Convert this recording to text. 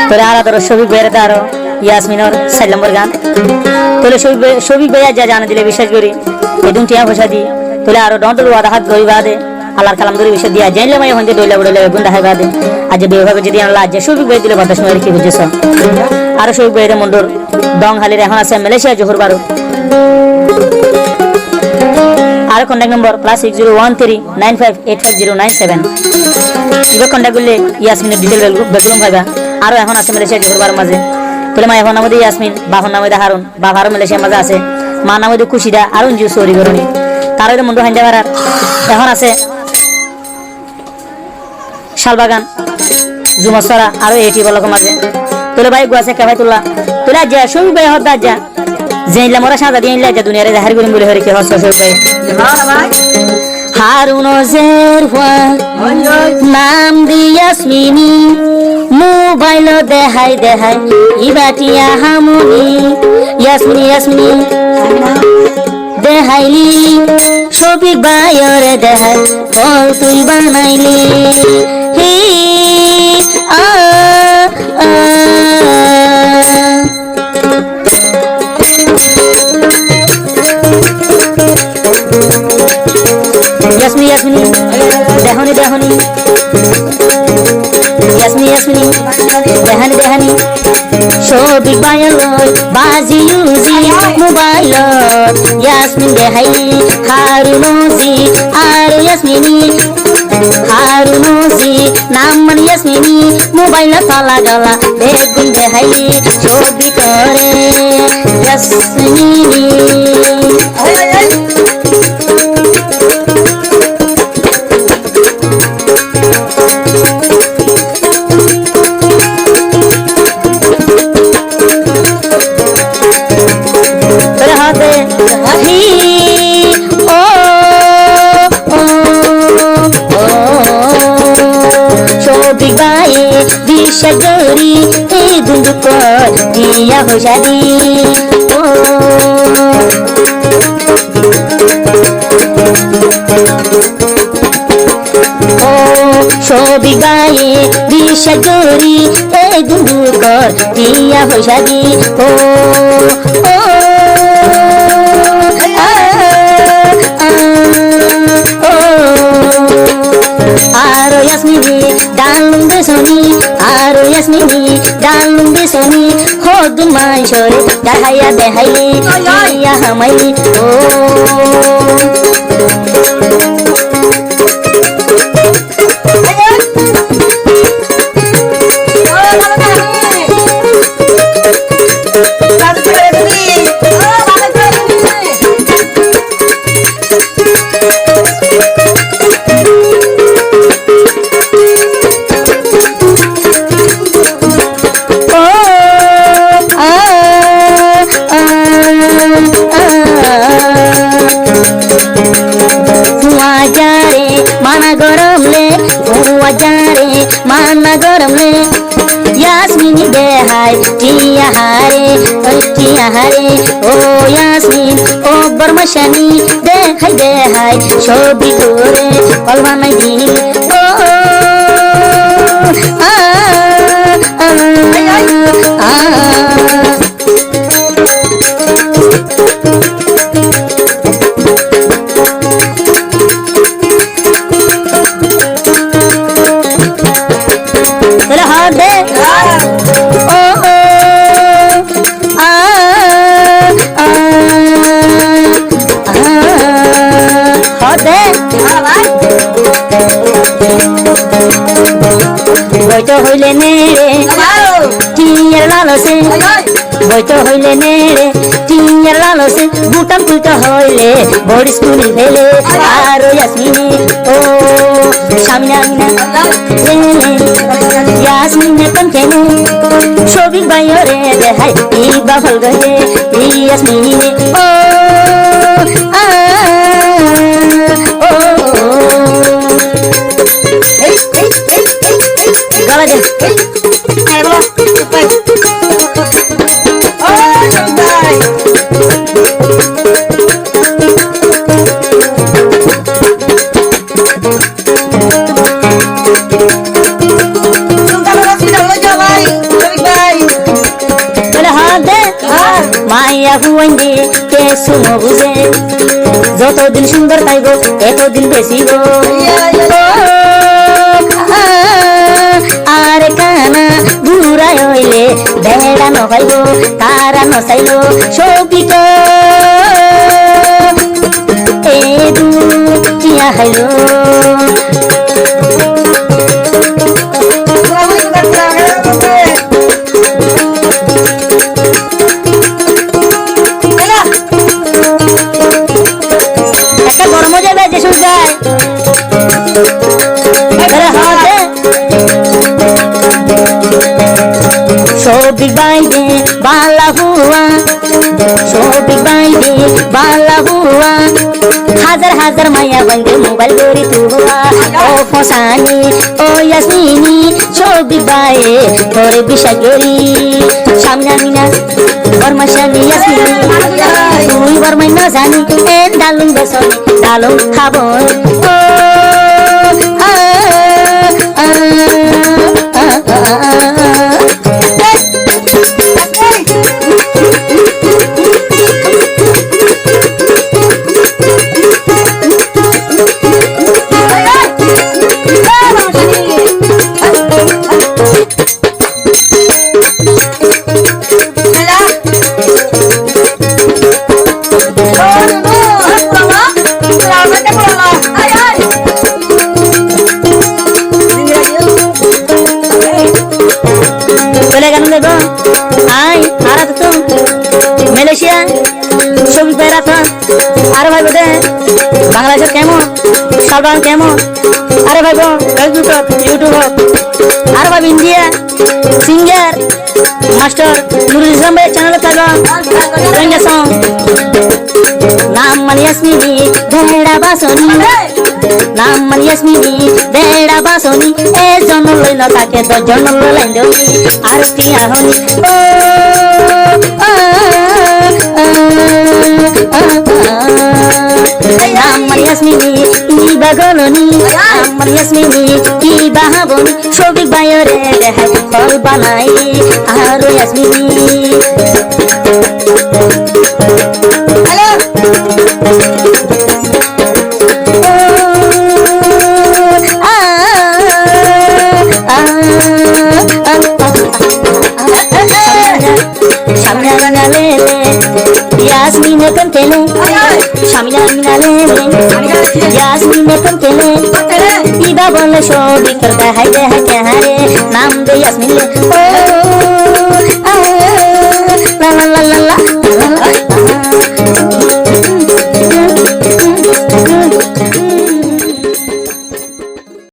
তোলে আর ধরো শফিক ভাইয়ের আরো ইয়াসমিনর 4 নম্বর গান তোলে শফিক ভাইয়া যা জানা দিলে বিশ্বাস করি এদুন টিয়া পয়সা দি তোলে আরো ডন্টর ওয়াদা হাত গই বাদে আল্লাহর কালাম ধরে বিষয় দিয়া জানলে মাই হন্তে দইলা বড়লে গুণ দেখাই বাদে আজ বেভাবে যদি আল্লাহ আজ শফিক ভাই দিলে কথা শুনে কি বুঝেছ আর শফিক ভাইয়ের মন্ডর দং হালির এখন আছে মালয়েশিয়া জোহর বারো আর কন্টাক্ট নম্বর +601395855097 ইগো কন্টাক্ট করলে ইয়াসমিনের ডিটেল বেগলুম ভাইবা আরো এখন আছে মালয়েশিয়া জোহর বারো মাঝে তোলে মাই এখন নামে ইয়াসমিন বাবার নামে হারুন বাবার মালয়েশিয়া মাঝে আছে মা নামে খুশিদা আরুন জিউ সরি করনি তার মন্ডর হাইন্দা ভাড়ার এখন আছে শালবাগান জুমসরা আরো এটি বলক মাঝে তোলে ভাই গুয়াছে কেভাই তুলা তোলে যা শফিক ভাই হদ্দা যা জেইলা মোরা সাদা দিয়ে যা দুনিয়ারে জাহির করিম বলে হরে কি হস শফিক ভাই হারুন জেরওয়া নাম দিয়াসমিনি মোবাইল দেখাই দেখাই ইবাটিয়া হামুনি ইয়াসমিনি দেখাইলি শফিক ভাইরে দেখাই ফল তুই বানাইলি হি আ ইয়াসমিনি দেহনি ইয়াসমিনি দেহানি শফিক ভাইয়ের বাজি ইউজি মোবাইল ইয়াসমিন দেহাই হারুনজি আর ইয়াসমিনি হারুনজি নাম মানে ইয়াসমিনি মোবাইল তালা গলা বেগুন দেহাই ছবি করে ইয়াসমিনি বিশ্বগরি এই দুন্দুক দিয়া হইসাদি ও ছবি গায়ে বিশ্বগরি এই দুন্দুক দিয়া হইসাদি ও আরো ইয়াসমিনি ডালুম বেসনি আরো ইয়াসমিনি ডালুম বেসনি হদুন মাইশরে দেখাইয়া দেখাইলি ইয়া হামাইলি ও माना गरम ले यास्मीनी देहाय टिया हारे ओ यास्मीन ओ बरमशानी देहाय शोभी करे अलवानाई दिनी ओ आ आ বইতো হইলে নেড়ে টিয়ার লালসে বইতো হইলে নেড়ে টিয়ার লালসে বুটাম তুলতে হইলে বড় স্কুলে ফেলে আর ইয়াসমিনি ও সামনে ইয়াসমিনে কোন কেন শফিক ভাইরে দেখাই ইবা ফল গহে ইয়াসমিনি ও আ ও gala deh ayo bro cepat oh santai sultan masih dah jalan মাইয়া হুয়াইন দে কে শুনো বুঝে যতদিন সুন্দর পাইব এতদিন বেশি গো আর কানা ঘুরাই হইলে বেড়া নখাইব তারা নসাইল সৌকিক এ দুটিয়া হাইল একটা গরম যাবে যে শুনছাই শোভিক বাইদে বালা হুয়া শোভিক বাইদে বালা হুয়া হাজার হাজার মায়া বন্ধে মোবাইল করি তুয়া ও ফসানি ও ইয়াসমিনি শোভিক বাইয়ে তোরে বিশ্বাস করি সামনে মিনা বর্মাশানি ইয়াসমিনি তুই বর্মাই না জানি এ ডালুং বেসনি ডালুং খাবো মালয়েশিয়া ছবি বেড়াত আরে ভাই বোধে বাংলাদেশের কেমন সালবান কেমন আরে ভাই ফেসবুক ইউটিউব আরে ভাই India singer master Nurul Islam ভাই চ্যানেল নাম মানে ইয়াসমিনি বেড়া বাসনি নাম মানে ইয়াসমিনি বেড়া বাসনি এ জন্ম লইল তাকে 10 জন্ম লইল দেউনি আর টিয়া হনি নাম মানে ইয়াসমিনি ইবা গলনি নাম মানে ইয়াসমিনি ইবা হাবনি শোভিক বাইরে দেখাই ফল বানাই আর ইয়াসমিনি Yasmine Pantele, Shamina Minalele, Yasmine Pantele, Ida Bolle Show, Vikar Bahai Bahai Kahare, Nam de Yasmine, oh.